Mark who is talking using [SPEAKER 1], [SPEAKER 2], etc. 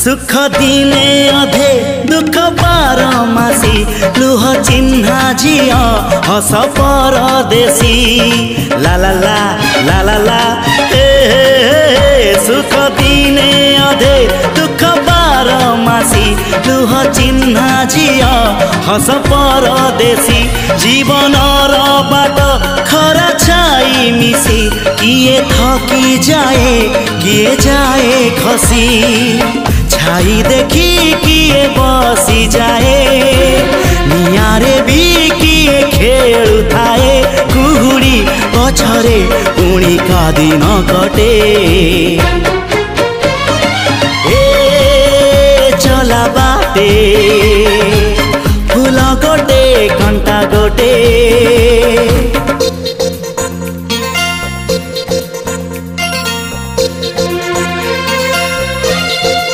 [SPEAKER 1] सुख दिने अधे दुख बारमासी लुह चिन्हा झिया हस परदेशी ला ला ला ला ला ला सुख दिने अधे दुख बारमासी लुह चिन्हा झिया हस परदेशी जीवन बाट खरा छाई मिसी किए थकी जाए किए जाए खसी छाई देखी किए बसी जाए नियारे भी किए खेलु थाए कुहुड़ी पछरे पुणी का दिन कटे चला बाटे फूल गोटे घंटा गोटे